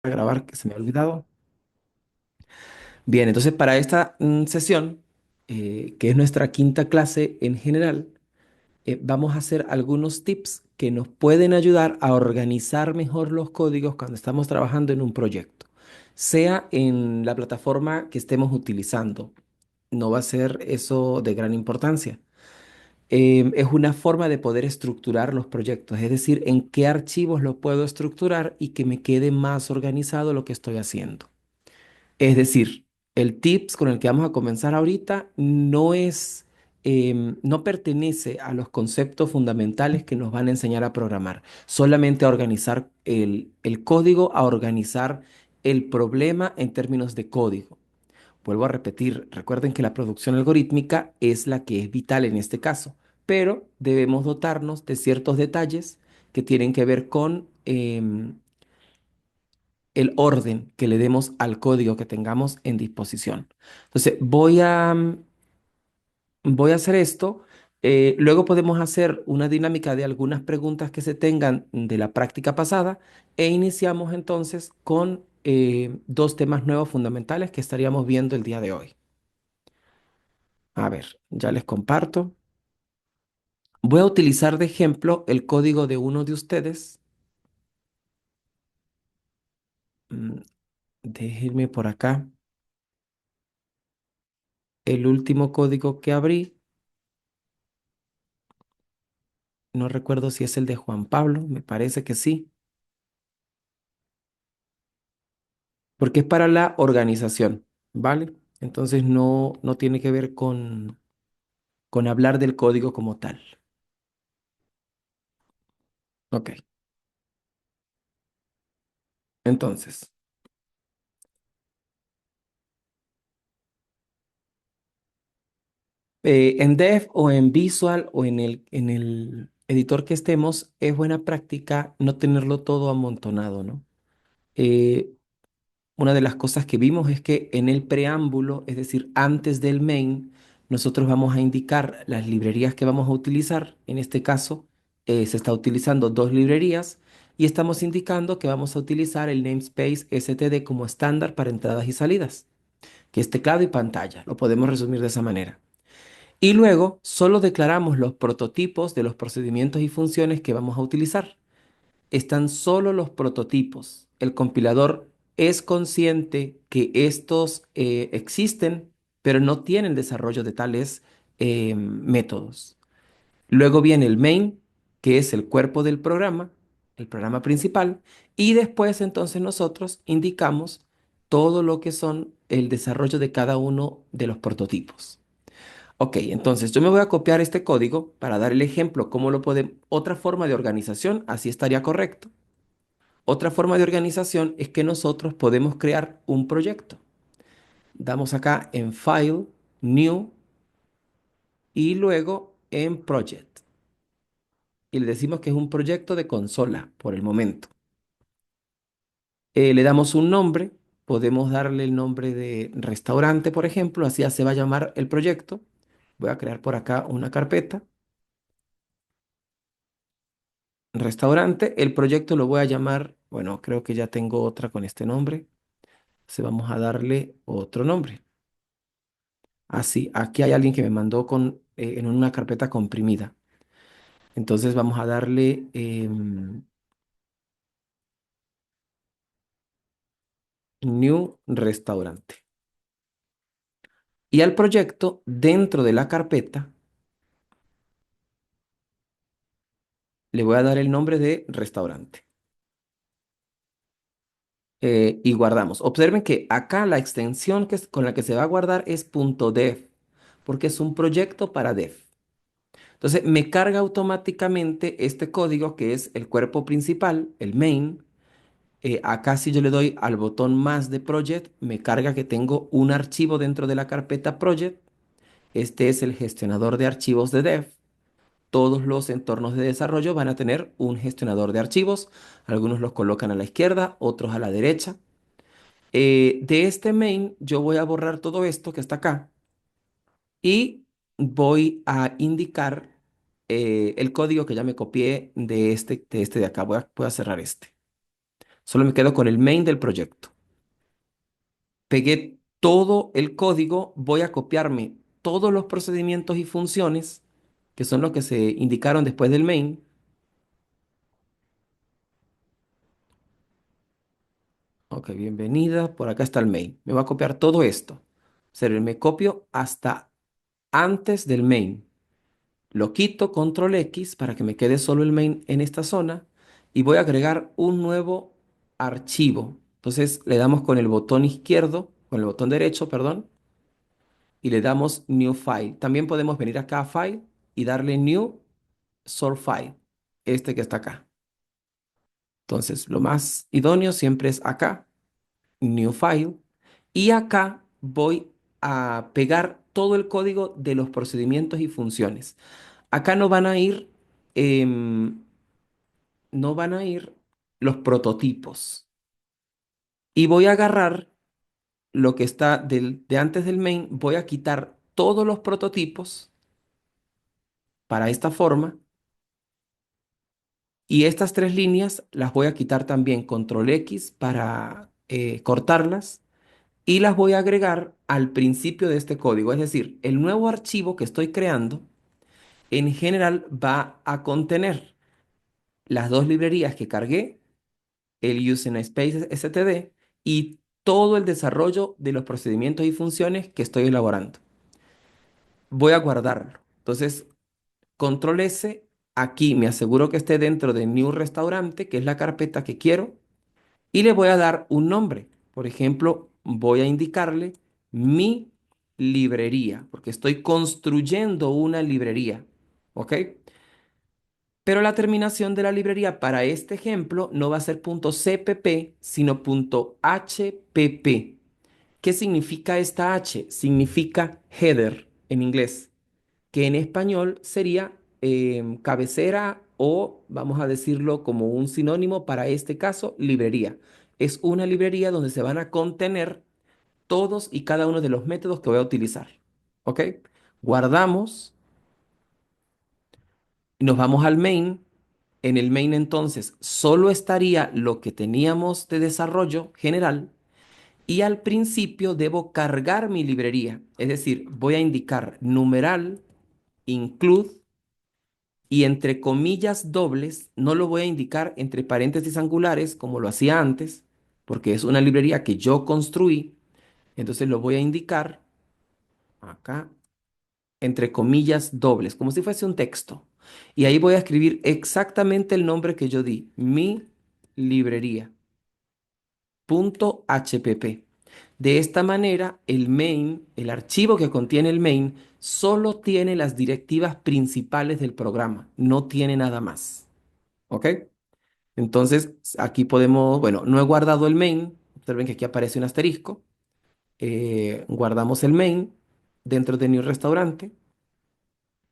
a grabar, que se me ha olvidado. Bien, entonces para esta sesión, que es nuestra quinta clase en general, vamos a hacer algunos tips que nos pueden ayudar a organizar mejor los códigos cuando estamos trabajando en un proyecto, sea en la plataforma que estemos utilizando. No va a ser eso de gran importancia. Es una forma de poder estructurar los proyectos, es decir, en qué archivos los puedo estructurar y que me quede más organizado lo que estoy haciendo. Es decir, el tips con el que vamos a comenzar ahorita no pertenece a los conceptos fundamentales que nos van a enseñar a programar, solamente a organizar el código, a organizar el problema en términos de código. Vuelvo a repetir, recuerden que la producción algorítmica es la que es vital en este caso, pero debemos dotarnos de ciertos detalles que tienen que ver con el orden que le demos al código que tengamos en disposición. Entonces, voy a hacer esto. Luego podemos hacer una dinámica de algunas preguntas que se tengan de la práctica pasada e iniciamos entonces con dos temas nuevos fundamentales que estaríamos viendo el día de hoy. A ver, ya les comparto. Voy a utilizar de ejemplo el código de uno de ustedes. Mm, Déjenme por acá el último código que abrí. No recuerdo si es el de Juan Pablo, me parece que sí, porque es para la organización, ¿vale? Entonces no tiene que ver con hablar del código como tal. Ok, entonces, en Dev o en Visual o en el editor que estemos, es buena práctica no tenerlo todo amontonado, ¿no? Eh, Una de las cosas que vimos es que en el preámbulo, es decir, antes del main, nosotros vamos a indicar las librerías que vamos a utilizar. En este caso, se está utilizando dos librerías y estamos indicando que vamos a utilizar el namespace std como estándar para entradas y salidas, que es teclado y pantalla. Lo podemos resumir de esa manera. Y luego solo declaramos los prototipos de los procedimientos y funciones que vamos a utilizar. Están solo los prototipos. El compilador es consciente que estos existen, pero no tienen desarrollo de tales métodos. Luego viene el main, que es el cuerpo del programa, el programa principal, y después entonces nosotros indicamos todo lo que son el desarrollo de cada uno de los prototipos. Ok, entonces yo me voy a copiar este código para dar el ejemplo, cómo lo podemos, otra forma de organización, así estaría correcto. Otra forma de organización es que nosotros podemos crear un proyecto. Damos acá en File, New y luego en Project. Y le decimos que es un proyecto de consola por el momento. Le damos un nombre, podemos darle el nombre de restaurante, por ejemplo, así ya se va a llamar el proyecto. Voy a crear por acá una carpeta, restaurante. El proyecto lo voy a llamar, bueno, creo que ya tengo otra con este nombre. Entonces vamos a darle otro nombre. Así, aquí hay alguien que me mandó en una carpeta comprimida. Entonces vamos a darle New Restaurante. Y al proyecto, dentro de la carpeta, le voy a dar el nombre de restaurante. Y guardamos. Observen que acá la extensión con la que se va a guardar es .dev, porque es un proyecto para dev. Entonces me carga automáticamente este código que es el cuerpo principal, el main. Acá si yo le doy al botón más de Project, me carga que tengo un archivo dentro de la carpeta Project. Este es el gestionador de archivos de Dev. Todos los entornos de desarrollo van a tener un gestionador de archivos. Algunos los colocan a la izquierda, otros a la derecha. De este main yo voy a borrar todo esto que está acá y voy a indicar el código que ya me copié de este de acá. Voy a cerrar este. Solo me quedo con el main del proyecto. Pegué todo el código, voy a copiarme todos los procedimientos y funciones, que son los que se indicaron después del main. Ok, bienvenida, por acá está el main. Me va a copiar todo esto. O sea, me copio hasta antes del main. Lo quito, control X, para que me quede solo el main en esta zona. Y voy a agregar un nuevo archivo. Entonces le damos con el botón izquierdo, con el botón derecho, perdón, y le damos New File. También podemos venir acá a File y darle New Source File, este que está acá. Entonces, lo más idóneo siempre es acá, New File, y acá voy a pegar todo el código de los procedimientos y funciones. Acá em, no van a ir los prototipos. Y voy a agarrar lo que está de antes del main, voy a quitar todos los prototipos para esta forma. Y estas tres líneas las voy a quitar también, control X para cortarlas, y las voy a agregar al principio de este código. Es decir, el nuevo archivo que estoy creando en general va a contener las dos librerías que cargué, el Using Space std y todo el desarrollo de los procedimientos y funciones que estoy elaborando. Voy a guardarlo. Entonces, control S, aquí me aseguro que esté dentro de New Restaurante, que es la carpeta que quiero, y le voy a dar un nombre. Por ejemplo, voy a indicarle mi librería, porque estoy construyendo una librería. ¿Ok? Pero la terminación de la librería para este ejemplo no va a ser .cpp, sino .hpp. ¿Qué significa esta H? Significa header en inglés, que en español sería cabecera o, vamos a decirlo como un sinónimo para este caso, librería. Es una librería donde se van a contener todos y cada uno de los métodos que voy a utilizar. ¿Ok? Guardamos y nos vamos al main. En el main entonces solo estaría lo que teníamos de desarrollo general y al principio debo cargar mi librería. Es decir, voy a indicar numeral include y entre comillas dobles, no lo voy a indicar entre paréntesis angulares como lo hacía antes, porque es una librería que yo construí. Entonces lo voy a indicar acá entre comillas dobles, como si fuese un texto. Y ahí voy a escribir exactamente el nombre que yo di, mi librería, .hpp. De esta manera, el main, el archivo que contiene el main, solo tiene las directivas principales del programa, no tiene nada más. ¿Ok? Entonces, aquí podemos, bueno, no he guardado el main, observen que aquí aparece un asterisco. Guardamos el main dentro de New Restaurante,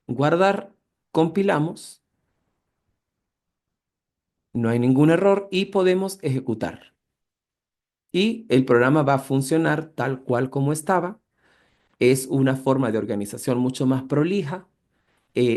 guardar, compilamos, no hay ningún error y podemos ejecutar. Y el programa va a funcionar tal cual como estaba. Es una forma de organización mucho más prolija.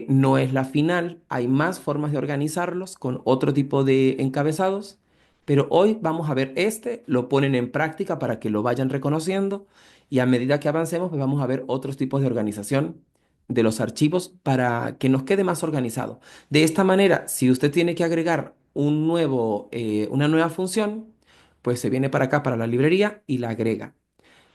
No es la final, hay más formas de organizarlos con otro tipo de encabezados, pero hoy vamos a ver este, lo ponen en práctica para que lo vayan reconociendo y a medida que avancemos pues vamos a ver otros tipos de organización de los archivos para que nos quede más organizado. De esta manera, si usted tiene que agregar una nueva función, pues se viene para acá para la librería y la agrega.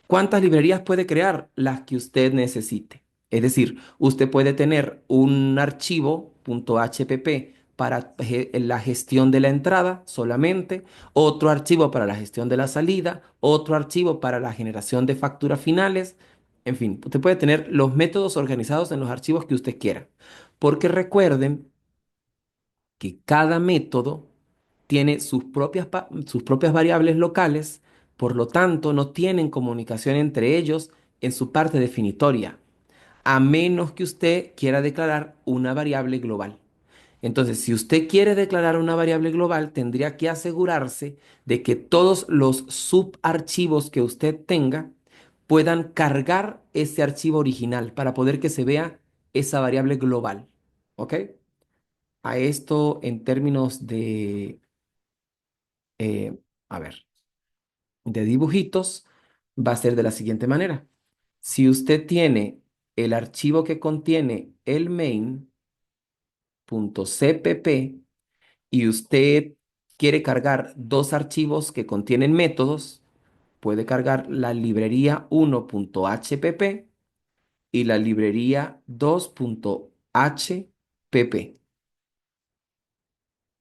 ¿Cuántas librerías puede crear? Las que usted necesite. Es decir, usted puede tener un archivo .hpp para la gestión de la entrada solamente, otro archivo para la gestión de la salida, otro archivo para la generación de facturas finales. En fin, usted puede tener los métodos organizados en los archivos que usted quiera. Porque recuerden que cada método tiene sus propias variables locales, por lo tanto no tienen comunicación entre ellos en su parte definitoria, a menos que usted quiera declarar una variable global. Entonces, si usted quiere declarar una variable global, tendría que asegurarse de que todos los subarchivos que usted tenga puedan cargar ese archivo original para poder que se vea esa variable global. ¿Ok? A esto en términos de A ver, de dibujitos va a ser de la siguiente manera. Si usted tiene el archivo que contiene el main.cpp y usted quiere cargar dos archivos que contienen métodos, puede cargar la librería 1.hpp y la librería 2.hpp.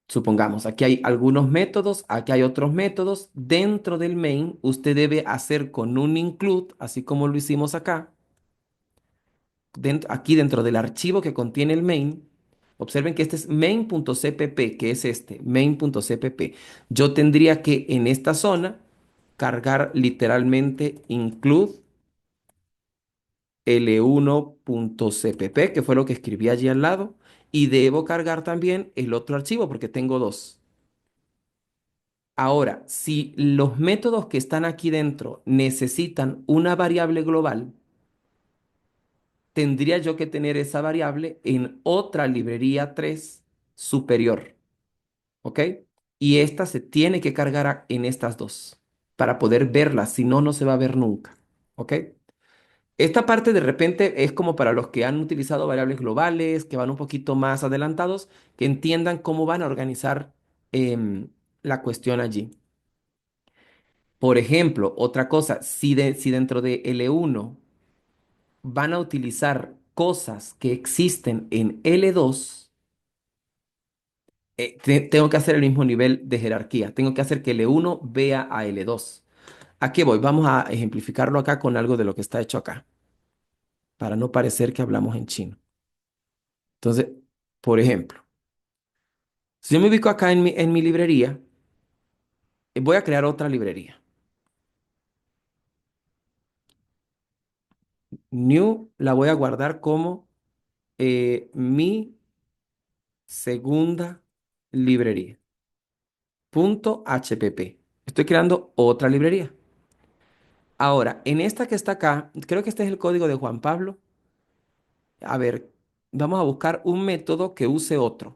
Supongamos, aquí hay algunos métodos, aquí hay otros métodos. Dentro del main, usted debe hacer con un include, así como lo hicimos acá, aquí dentro del archivo que contiene el main. Observen que este es main.cpp, que es este, main.cpp. Yo tendría que en esta zona cargar literalmente include L1.cpp, que fue lo que escribí allí al lado, y debo cargar también el otro archivo porque tengo dos. Ahora, si los métodos que están aquí dentro necesitan una variable global, tendría yo que tener esa variable en otra librería 3 superior, ¿ok? Y esta se tiene que cargar en estas dos para poder verla, si no, no se va a ver nunca, ¿ok? Esta parte de repente es como para los que han utilizado variables globales, que van un poquito más adelantados, que entiendan cómo van a organizar la cuestión allí. Por ejemplo, otra cosa, si dentro de L1 van a utilizar cosas que existen en L2, tengo que hacer el mismo nivel de jerarquía. Tengo que hacer que L1 vea a L2. ¿A qué voy? Vamos a ejemplificarlo acá con algo de lo que está hecho acá, para no parecer que hablamos en chino. Entonces, por ejemplo, si yo me ubico acá en mi librería, voy a crear otra librería. New la voy a guardar como mi segunda librería. .hpp. Estoy creando otra librería. Ahora, en esta que está acá, creo que este es el código de Juan Pablo. A ver, vamos a buscar un método que use otro.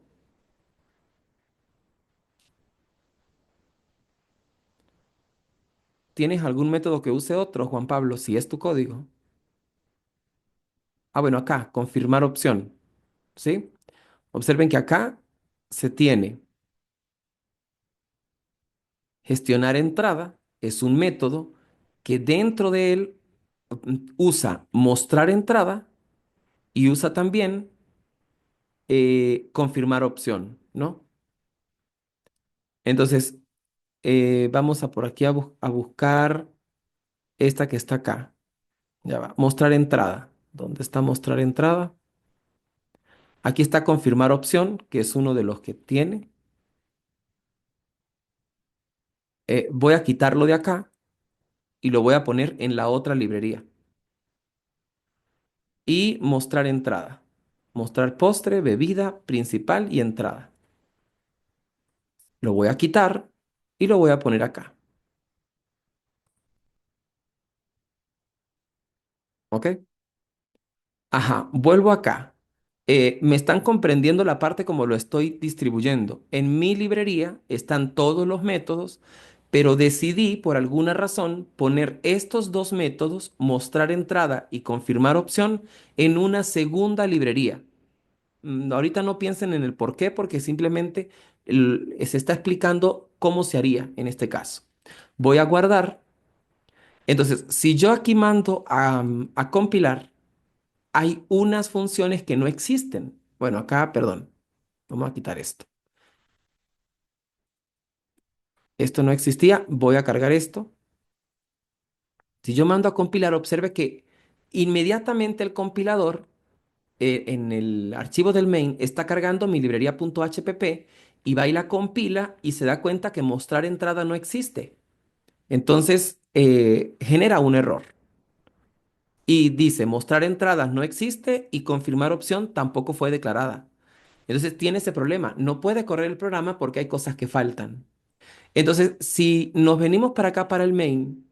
¿Tienes algún método que use otro, Juan Pablo, si es tu código? Ah, bueno, acá, confirmar opción. ¿Sí? Observen que acá se tiene gestionar entrada, es un método que dentro de él usa mostrar entrada y usa también confirmar opción, ¿no? Entonces, vamos a por aquí a buscar esta que está acá. Ya va. Mostrar entrada. ¿Dónde está mostrar entrada? Aquí está confirmar opción, que es uno de los que tiene. Voy a quitarlo de acá y lo voy a poner en la otra librería. Y mostrar entrada. Mostrar postre, bebida, principal y entrada. Lo voy a quitar y lo voy a poner acá. ¿Ok? Ajá, vuelvo acá. Me están comprendiendo la parte como lo estoy distribuyendo. En mi librería están todos los métodos, pero decidí por alguna razón poner estos dos métodos, mostrar entrada y confirmar opción, en una segunda librería. Ahorita no piensen en el por qué, porque simplemente se está explicando cómo se haría en este caso. Voy a guardar. Entonces, si yo aquí mando a compilar, hay unas funciones que no existen. Bueno, acá, perdón, vamos a quitar esto. Esto no existía, voy a cargar esto. Si yo mando a compilar, observe que inmediatamente el compilador en el archivo del main está cargando mi librería .hpp y va y la compila y se da cuenta que mostrar entrada no existe. Entonces genera un error y dice mostrar entradas no existe y confirmar opción tampoco fue declarada. Entonces tiene ese problema. No puede correr el programa porque hay cosas que faltan. Entonces, si nos venimos para acá, para el main,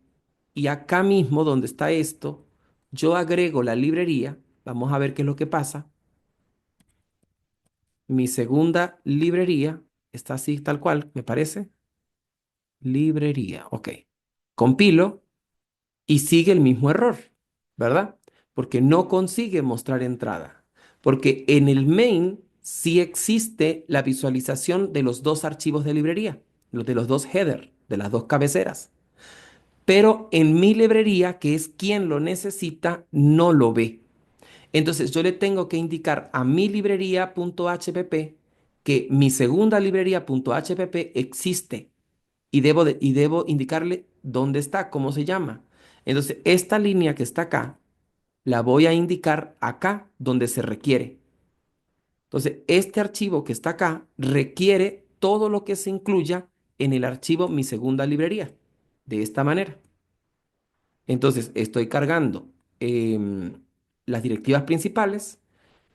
y acá mismo donde está esto, yo agrego la librería. Vamos a ver qué es lo que pasa. Mi segunda librería está así, tal cual, me parece. librería. Ok. Compilo y sigue el mismo error, ¿verdad? Porque no consigue mostrar entrada. Porque en el main sí existe la visualización de los dos archivos de librería, los de los dos header, de las dos cabeceras. Pero en mi librería, que es quien lo necesita, no lo ve. Entonces yo le tengo que indicar a mi librería.hpp que mi segunda librería.hpp existe y debo indicarle dónde está, cómo se llama. Entonces, esta línea que está acá, la voy a indicar acá donde se requiere. Entonces, este archivo que está acá requiere todo lo que se incluya en el archivo mi segunda librería. De esta manera. Entonces, estoy cargando las directivas principales.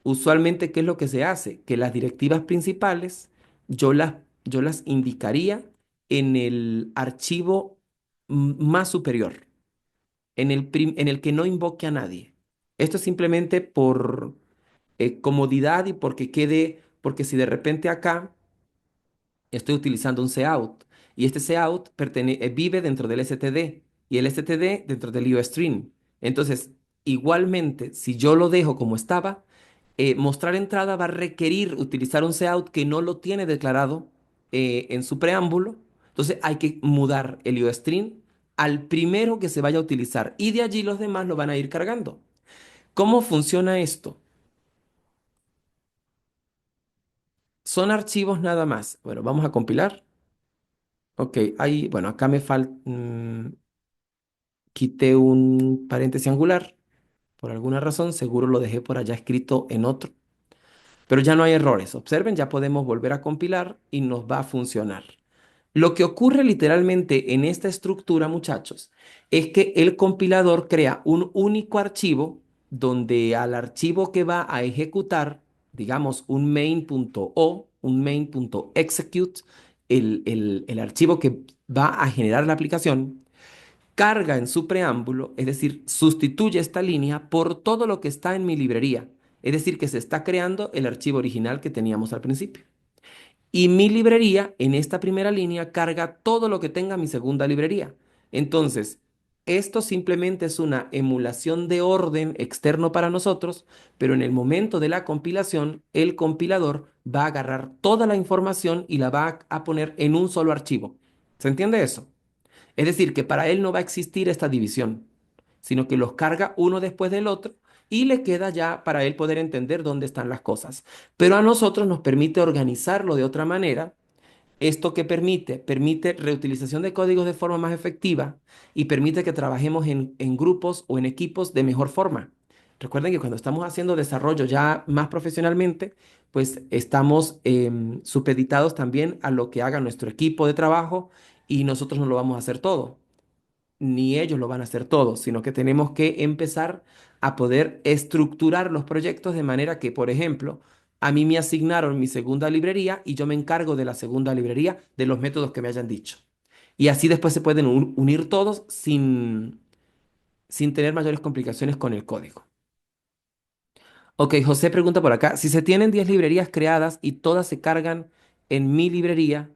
Usualmente, ¿qué es lo que se hace? Que las directivas principales yo las, yo las indicaría en el archivo más superior, en el que no invoque a nadie. Esto es simplemente por comodidad y porque quede, porque si de repente acá estoy utilizando un cout y este cout vive dentro del std y el std dentro del UStream. Entonces, igualmente, si yo lo dejo como estaba, mostrar entrada va a requerir utilizar un cout que no lo tiene declarado en su preámbulo. Entonces, hay que mudar el UStream al primero que se vaya a utilizar y de allí los demás lo van a ir cargando. ¿Cómo funciona esto? Son archivos nada más. Bueno, vamos a compilar. Ok, ahí, bueno, acá me falta, quité un paréntesis angular. Por alguna razón, seguro lo dejé por allá escrito en otro. Pero ya no hay errores. Observen, ya podemos volver a compilar y nos va a funcionar. Lo que ocurre literalmente en esta estructura, muchachos, es que el compilador crea un único archivo donde al archivo que va a ejecutar, digamos, un main.o, un main.execute, el archivo que va a generar la aplicación, carga en su preámbulo, es decir, sustituye esta línea por todo lo que está en mi librería. Es decir, que se está creando el archivo original que teníamos al principio. Y mi librería, en esta primera línea, carga todo lo que tenga mi segunda librería. Entonces, esto simplemente es una emulación de orden externo para nosotros, pero en el momento de la compilación, el compilador va a agarrar toda la información y la va a poner en un solo archivo. ¿Se entiende eso? Es decir, que para él no va a existir esta división, sino que los carga uno después del otro y le queda ya para él poder entender dónde están las cosas. Pero a nosotros nos permite organizarlo de otra manera. ¿Esto que permite? Permite reutilización de códigos de forma más efectiva y permite que trabajemos en grupos o en equipos de mejor forma. Recuerden que cuando estamos haciendo desarrollo ya más profesionalmente, pues estamos supeditados también a lo que haga nuestro equipo de trabajo y nosotros no lo vamos a hacer todo, ni ellos lo van a hacer todo, sino que tenemos que empezar a poder estructurar los proyectos de manera que, por ejemplo, a mí me asignaron mi segunda librería y yo me encargo de la segunda librería de los métodos que me hayan dicho. Y así después se pueden unir todos sin tener mayores complicaciones con el código. Ok, José pregunta por acá, si se tienen 10 librerías creadas y todas se cargan en mi librería,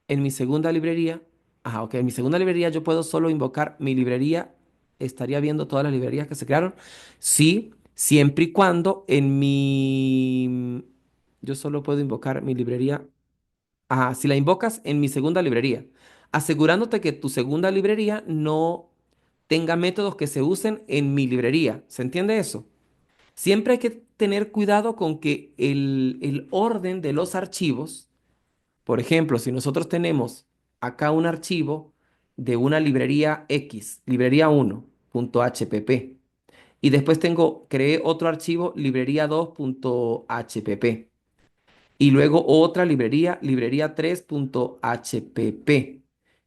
en mi segunda librería, ok, en mi segunda librería yo puedo solo invocar mi librería, estaría viendo todas las librerías que se crearon. Sí, siempre y cuando yo solo puedo invocar mi librería, si la invocas en mi segunda librería, asegurándote que tu segunda librería no tenga métodos que se usen en mi librería. ¿Se entiende eso? Siempre hay que tener cuidado con que el orden de los archivos, por ejemplo, si nosotros tenemos acá un archivo de una librería X, librería 1.hpp, y después creé otro archivo, librería 2.hpp, y luego otra librería, librería 3.hpp,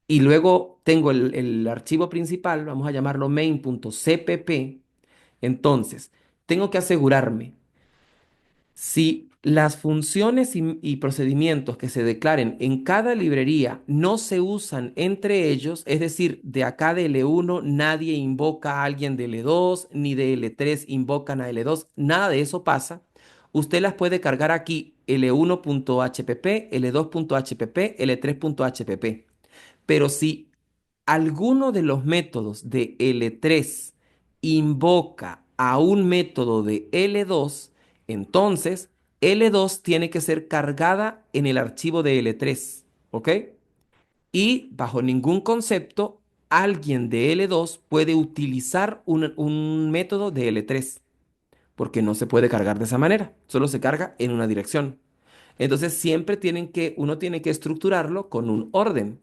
y luego tengo el archivo principal, vamos a llamarlo main.cpp, entonces tengo que asegurarme si las funciones y procedimientos que se declaren en cada librería no se usan entre ellos, es decir, de acá de L1 nadie invoca a alguien de L2, ni de L3 invocan a L2, nada de eso pasa. Usted las puede cargar aquí L1.hpp, L2.hpp, L3.hpp. Pero si alguno de los métodos de L3 invoca a un método de L2, entonces L2 tiene que ser cargada en el archivo de L3, ¿ok? Y bajo ningún concepto, alguien de L2 puede utilizar un método de L3, porque no se puede cargar de esa manera, solo se carga en una dirección. Entonces siempre uno tiene que estructurarlo con un orden.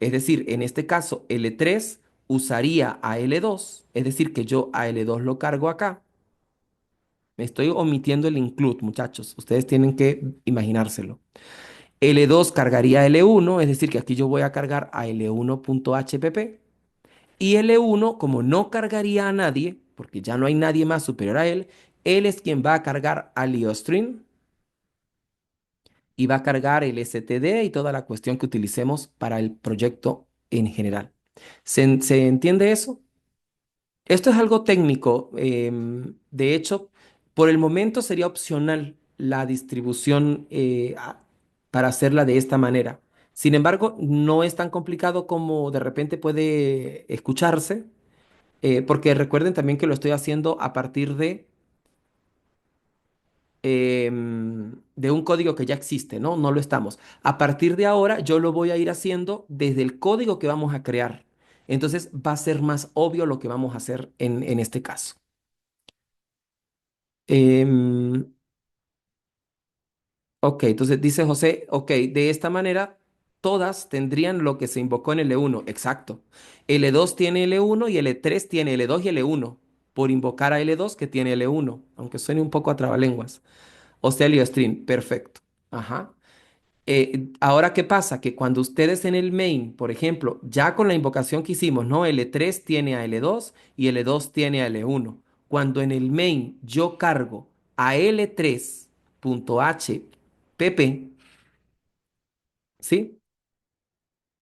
Es decir, en este caso, L3 usaría a L2, es decir, que yo a L2 lo cargo acá. Me estoy omitiendo el include, muchachos. Ustedes tienen que imaginárselo. L2 cargaría a L1, es decir, que aquí yo voy a cargar a L1.hpp. Y L1, como no cargaría a nadie, porque ya no hay nadie más superior a él es quien va a cargar al IOStream y va a cargar el STD y toda la cuestión que utilicemos para el proyecto en general. ¿Se entiende eso? Esto es algo técnico. De hecho, por el momento sería opcional la distribución para hacerla de esta manera. Sin embargo, no es tan complicado como de repente puede escucharse, porque recuerden también que lo estoy haciendo a partir de un código que ya existe, ¿no? No lo estamos. A partir de ahora, yo lo voy a ir haciendo desde el código que vamos a crear. Entonces, va a ser más obvio lo que vamos a hacer en este caso. Em, ok, entonces dice José, ok, de esta manera todas tendrían lo que se invocó en L1, exacto. L2 tiene L1 y L3 tiene L2 y L1, por invocar a L2 que tiene L1, aunque suene un poco a trabalenguas. O sea, el IOStream, perfecto. Ajá. Ahora, ¿qué pasa? Que cuando ustedes en el main, por ejemplo, ya con la invocación que hicimos, ¿no? L3 tiene a L2 y L2 tiene a L1. Cuando en el main yo cargo a L3.hpp, ¿sí?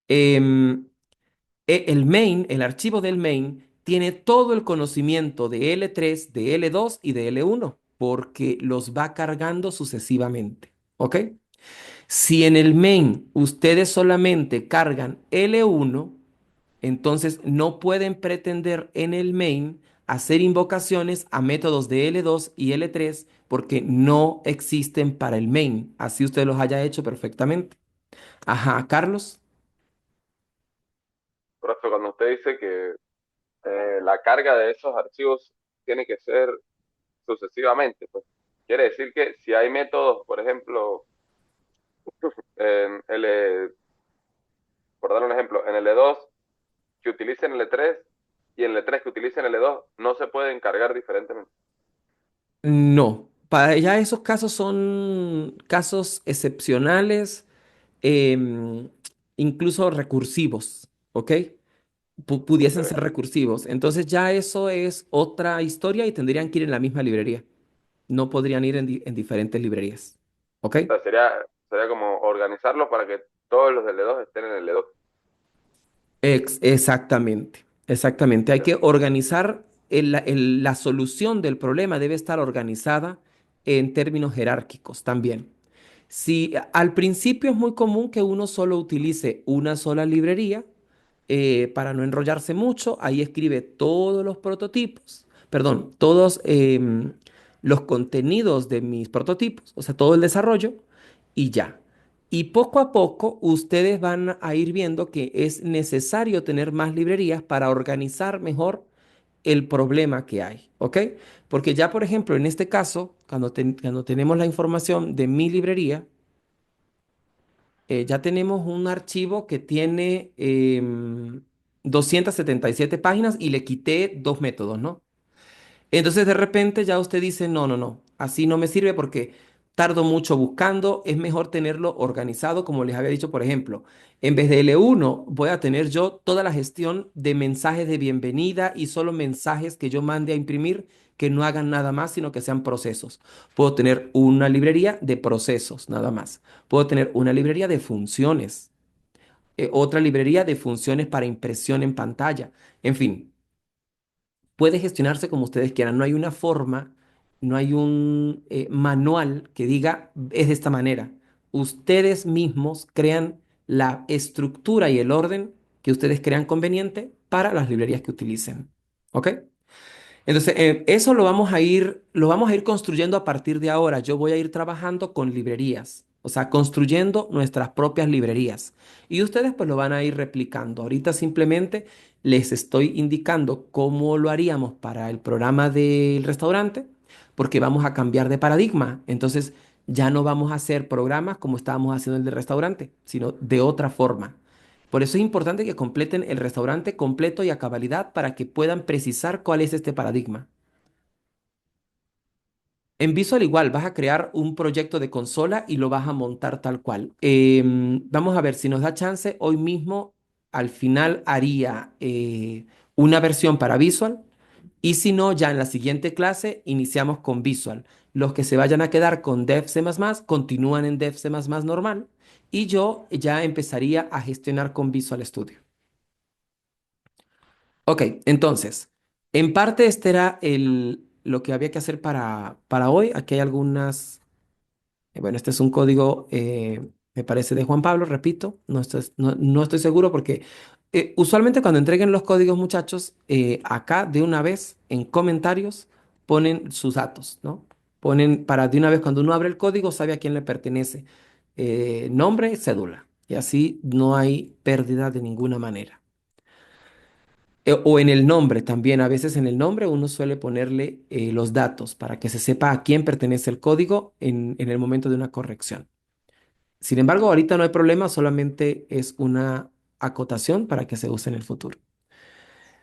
Em, el main, el archivo del main, tiene todo el conocimiento de L3, de L2 y de L1, porque los va cargando sucesivamente, ¿ok? Si en el main ustedes solamente cargan L1, entonces no pueden pretender en el main hacer invocaciones a métodos de L2 y L3 porque no existen para el main. Así usted los haya hecho perfectamente. Ajá, Carlos. Profe, cuando usted dice que la carga de esos archivos tiene que ser sucesivamente, pues quiere decir que si hay métodos, por ejemplo, en L, por dar un ejemplo, en L2 que utilicen L3 y en L3 que utilicen L2, no se pueden cargar diferentemente. No, para ya esos casos son casos excepcionales, em, incluso recursivos, ¿ok? Pudiesen ser Ok. recursivos. Entonces ya eso es otra historia y tendrían que ir en la misma librería. No podrían ir en diferentes librerías. ¿Ok? O sea, sería como organizarlos para que todos los de L2 estén en L2. Exactamente, exactamente. Hay Ya. que organizar, la solución del problema debe estar organizada en términos jerárquicos también. Si al principio es muy común que uno solo utilice una sola librería, para no enrollarse mucho, ahí escribe todos los prototipos, perdón, todos los contenidos de mis prototipos, o sea, todo el desarrollo y ya. Y poco a poco ustedes van a ir viendo que es necesario tener más librerías para organizar mejor el problema que hay, ¿ok? Porque ya, por ejemplo, en este caso, cuando tenemos la información de mi librería, ya tenemos un archivo que tiene 277 páginas y le quité dos métodos, ¿no? Entonces de repente ya usted dice, no, no, no, así no me sirve porque tardo mucho buscando, es mejor tenerlo organizado, como les había dicho, por ejemplo, en vez de L1 voy a tener yo toda la gestión de mensajes de bienvenida y solo mensajes que yo mande a imprimir que no hagan nada más, sino que sean procesos. Puedo tener una librería de procesos, nada más. Puedo tener una librería de funciones, otra librería de funciones para impresión en pantalla. En fin, puede gestionarse como ustedes quieran. No hay una forma, no hay un manual que diga es de esta manera. Ustedes mismos crean la estructura y el orden que ustedes crean conveniente para las librerías que utilicen. ¿Ok? Entonces, eso lo vamos a ir construyendo a partir de ahora. Yo voy a ir trabajando con librerías, o sea, construyendo nuestras propias librerías. Y ustedes pues lo van a ir replicando. Ahorita simplemente les estoy indicando cómo lo haríamos para el programa del restaurante, porque vamos a cambiar de paradigma. Entonces, ya no vamos a hacer programas como estábamos haciendo el del restaurante, sino de otra forma. Por eso es importante que completen el restaurante completo y a cabalidad para que puedan precisar cuál es este paradigma. En Visual igual, vas a crear un proyecto de consola y lo vas a montar tal cual. Vamos a ver si nos da chance. Hoy mismo, al final, haría una versión para Visual y si no, ya en la siguiente clase iniciamos con Visual. Los que se vayan a quedar con Dev C++ continúan en Dev C++ normal y yo ya empezaría a gestionar con Visual Studio. Ok, entonces, en parte este era lo que había que hacer para hoy. Aquí hay algunas, bueno, este es un código, me parece de Juan Pablo, repito, no estoy seguro porque usualmente cuando entreguen los códigos, muchachos, acá de una vez en comentarios ponen sus datos, ¿no? Ponen para de una vez cuando uno abre el código sabe a quién le pertenece, nombre, cédula, y así no hay pérdida de ninguna manera. O en el nombre también, a veces en el nombre uno suele ponerle los datos para que se sepa a quién pertenece el código en el momento de una corrección. Sin embargo, ahorita no hay problema, solamente es una acotación para que se use en el futuro.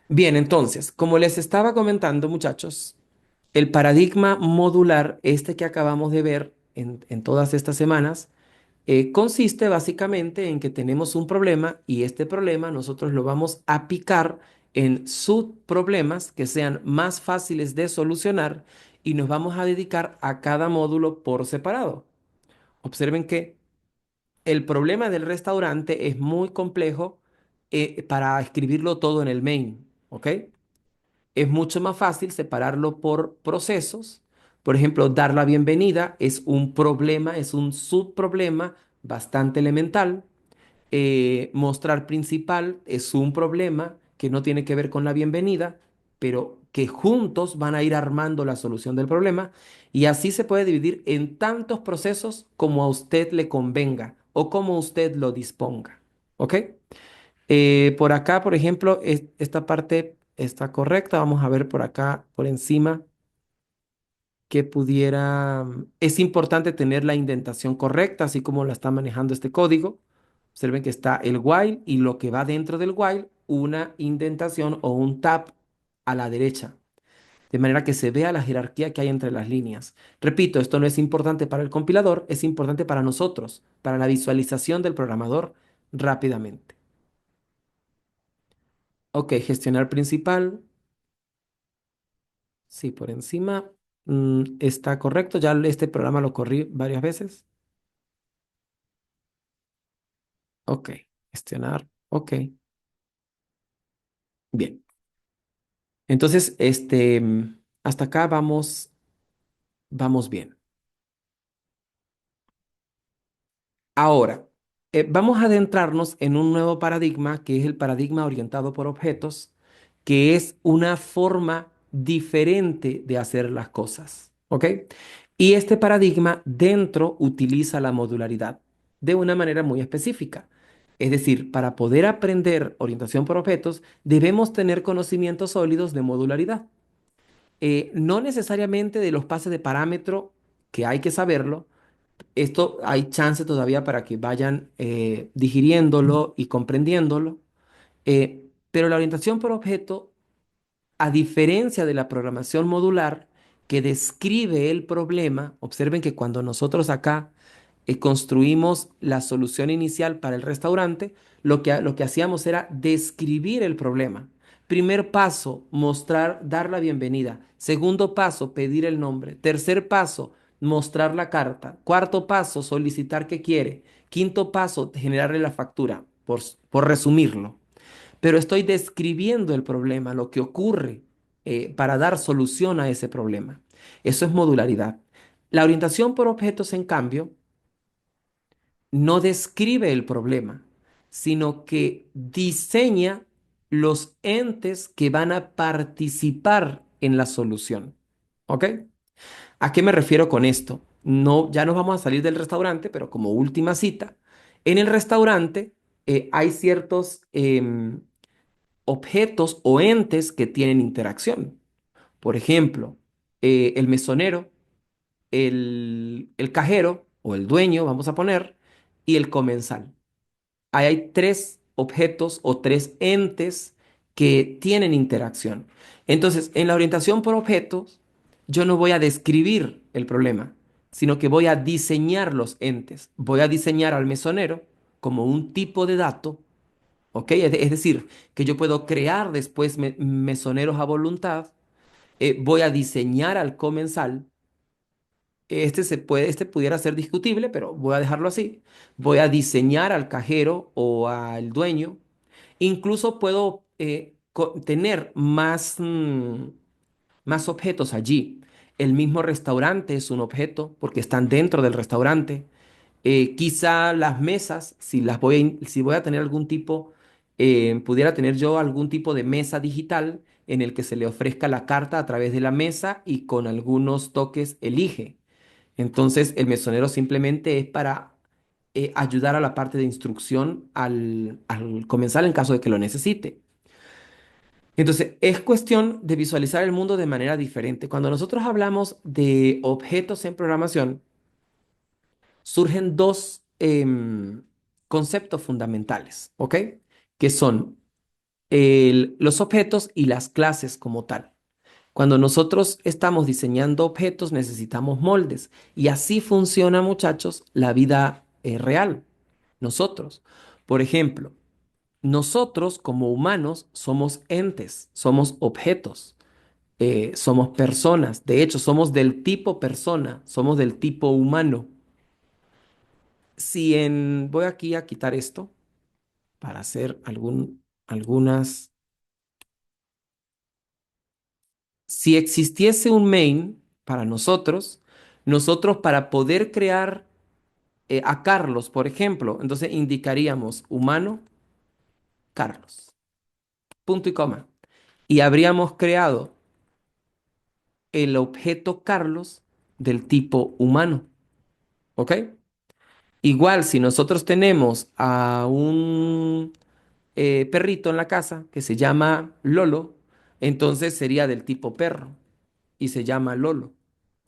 Bien, entonces, como les estaba comentando, muchachos, el paradigma modular, este que acabamos de ver en todas estas semanas, consiste básicamente en que tenemos un problema y este problema nosotros lo vamos a picar en subproblemas que sean más fáciles de solucionar y nos vamos a dedicar a cada módulo por separado. Observen que el problema del restaurante es muy complejo para escribirlo todo en el main, ¿ok? Es mucho más fácil separarlo por procesos. Por ejemplo, dar la bienvenida es un problema, es un subproblema bastante elemental. Mostrar principal es un problema que no tiene que ver con la bienvenida, pero que juntos van a ir armando la solución del problema. Y así se puede dividir en tantos procesos como a usted le convenga o como usted lo disponga. ¿Ok? Por acá, por ejemplo, esta parte está correcta. Vamos a ver por acá, por encima, que pudiera... Es importante tener la indentación correcta, así como la está manejando este código. Observen que está el while y lo que va dentro del while, una indentación o un tab a la derecha, de manera que se vea la jerarquía que hay entre las líneas. Repito, esto no es importante para el compilador, es importante para nosotros, para la visualización del programador rápidamente. Ok, gestionar principal. Sí, por encima está correcto. Ya este programa lo corrí varias veces. Ok, gestionar. Ok, bien. Entonces, hasta acá vamos bien. Ahora, vamos a adentrarnos en un nuevo paradigma que es el paradigma orientado por objetos, que es una forma diferente de hacer las cosas. ¿Ok? Y este paradigma dentro utiliza la modularidad de una manera muy específica. Es decir, para poder aprender orientación por objetos, debemos tener conocimientos sólidos de modularidad. No necesariamente de los pases de parámetro, que hay que saberlo, esto hay chance todavía para que vayan digiriéndolo y comprendiéndolo, pero la orientación por objeto, a diferencia de la programación modular que describe el problema, observen que cuando nosotros acá construimos la solución inicial para el restaurante, lo que hacíamos era describir el problema. Primer paso, mostrar, dar la bienvenida. Segundo paso, pedir el nombre. Tercer paso, mostrar la carta. Cuarto paso, solicitar qué quiere. Quinto paso, generarle la factura, por resumirlo. Pero estoy describiendo el problema, lo que ocurre para dar solución a ese problema. Eso es modularidad. La orientación por objetos, en cambio, no describe el problema, sino que diseña los entes que van a participar en la solución. ¿Ok? ¿A qué me refiero con esto? No, ya nos vamos a salir del restaurante, pero como última cita, en el restaurante hay ciertos objetos o entes que tienen interacción. Por ejemplo, el mesonero, el cajero o el dueño, vamos a poner, y el comensal. Ahí hay tres objetos o tres entes que tienen interacción. Entonces, en la orientación por objetos, yo no voy a describir el problema, sino que voy a diseñar los entes. Voy a diseñar al mesonero como un tipo de dato, ¿ok? Es decir, que yo puedo crear después mesoneros a voluntad. Voy a diseñar al comensal. Este pudiera ser discutible, pero voy a dejarlo así. Voy a diseñar al cajero o al dueño. Incluso puedo tener más objetos allí. El mismo restaurante es un objeto porque están dentro del restaurante. Quizá las mesas, si voy a tener algún tipo, pudiera tener yo algún tipo de mesa digital en el que se le ofrezca la carta a través de la mesa y con algunos toques elige. Entonces, el mesonero simplemente es para ayudar a la parte de instrucción al comensal en caso de que lo necesite. Entonces, es cuestión de visualizar el mundo de manera diferente. Cuando nosotros hablamos de objetos en programación, surgen dos conceptos fundamentales, ¿ok? Que son los objetos y las clases como tal. Cuando nosotros estamos diseñando objetos, necesitamos moldes. Y así funciona, muchachos, la vida real. Nosotros, por ejemplo, nosotros como humanos somos entes, somos objetos, somos personas. De hecho, somos del tipo persona, somos del tipo humano. Voy aquí a quitar esto para hacer algunas. Si existiese un main para nosotros, nosotros para poder crear a Carlos, por ejemplo, entonces indicaríamos humano Carlos, punto y coma. Y habríamos creado el objeto Carlos del tipo humano, ¿ok? Igual, si nosotros tenemos a un perrito en la casa que se llama Lolo, entonces sería del tipo perro y se llama Lolo,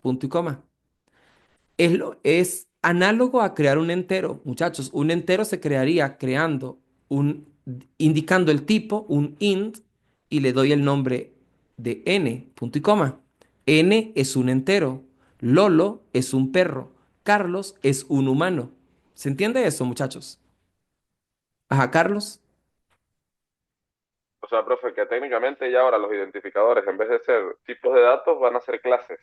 punto y coma. Es análogo a crear un entero, muchachos. Un entero se crearía indicando el tipo, un int, y le doy el nombre de n, punto y coma. N es un entero. Lolo es un perro. Carlos es un humano. ¿Se entiende eso, muchachos? Ajá, Carlos. O sea, profe, que técnicamente ya ahora los identificadores, en vez de ser tipos de datos, van a ser clases.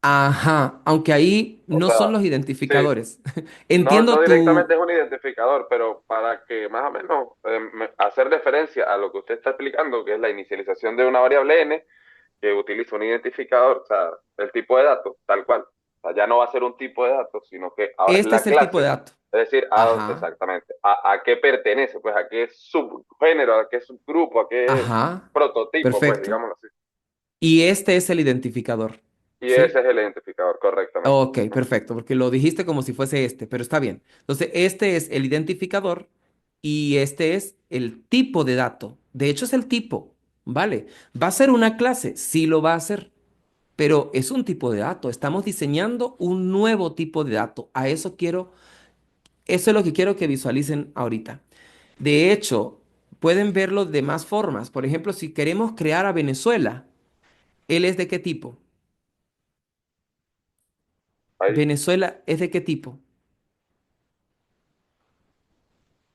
Ajá, aunque ahí O no son sea, los sí, identificadores. no, no Entiendo directamente tu. es un identificador, pero para que más o menos hacer referencia a lo que usted está explicando, que es la inicialización de una variable n, que utiliza un identificador, o sea, el tipo de datos, tal cual. O sea, ya no va a ser un tipo de datos, sino que ahora es Este la es el tipo de clase. dato. Es decir, Ajá, exactamente, a qué pertenece, pues a qué subgénero, a qué subgrupo, a qué ajá, prototipo, pues perfecto. digámoslo así. Y este es el identificador, Y ese ¿sí? es el identificador, correctamente. Ok, perfecto, porque lo dijiste como si fuese este, pero está bien. Entonces, este es el identificador y este es el tipo de dato. De hecho, es el tipo, ¿vale? ¿Va a ser una clase? Sí lo va a hacer, pero es un tipo de dato. Estamos diseñando un nuevo tipo de dato. Eso es lo que quiero que visualicen ahorita. De hecho, pueden verlo de más formas. Por ejemplo, si queremos crear a Venezuela, ¿él es de qué tipo? País, Venezuela es de qué tipo?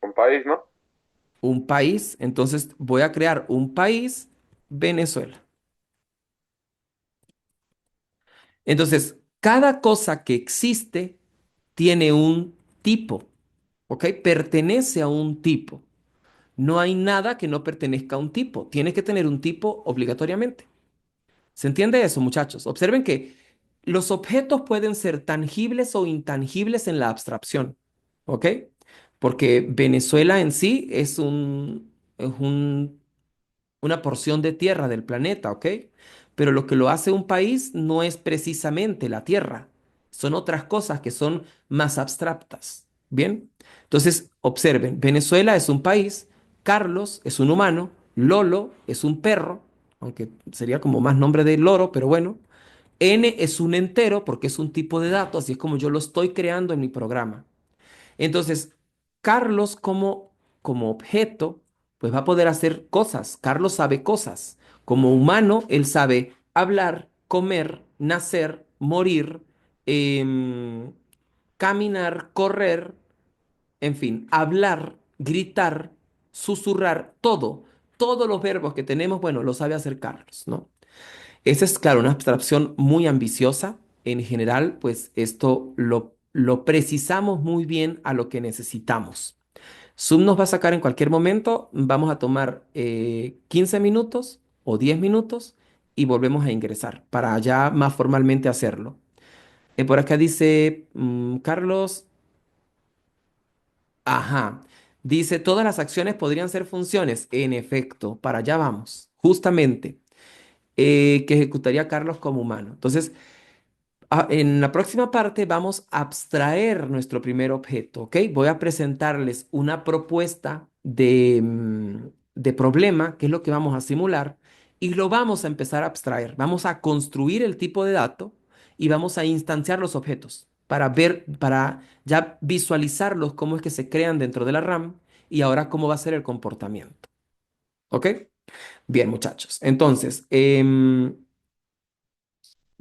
un país, ¿no? Un país. Entonces voy a crear un país, Venezuela. Entonces, cada cosa que existe tiene un tipo, ¿ok? Pertenece a un tipo. No hay nada que no pertenezca a un tipo. Tiene que tener un tipo obligatoriamente. ¿Se entiende eso, muchachos? Observen que los objetos pueden ser tangibles o intangibles en la abstracción. ¿ok? Porque Venezuela en sí es una porción de tierra del planeta, ¿ok? Pero lo que lo hace un país no es precisamente la tierra, son otras cosas que son más abstractas, ¿bien? Entonces, observen, Venezuela es un país, Carlos es un humano, Lolo es un perro, aunque sería como más nombre de loro, pero bueno, N es un entero porque es un tipo de dato, así es como yo lo estoy creando en mi programa. Entonces, Carlos como objeto, pues va a poder hacer cosas. Carlos sabe cosas. Como humano, él sabe hablar, comer, nacer, morir, em, caminar, correr, en fin, hablar, gritar, susurrar, todo. Todos los verbos que tenemos, bueno, lo sabe hacer Carlos, ¿no? Esa es, claro, una abstracción muy ambiciosa. En general, pues esto lo precisamos muy bien a lo que necesitamos. Zoom nos va a sacar en cualquier momento. Vamos a tomar 15 minutos o 10 minutos y volvemos a ingresar para ya más formalmente hacerlo. Por acá dice Carlos, ajá, dice, todas las acciones podrían ser funciones. En efecto, para allá vamos, justamente, que ejecutaría Carlos como humano. Entonces, en la próxima parte vamos a abstraer nuestro primer objeto, ¿ok? Voy a presentarles una propuesta de problema, que es lo que vamos a simular, y lo vamos a empezar a abstraer. Vamos a construir el tipo de dato y vamos a instanciar los objetos para ver, para ya visualizarlos cómo es que se crean dentro de la RAM y ahora cómo va a ser el comportamiento, ¿ok? Bien, muchachos. Entonces,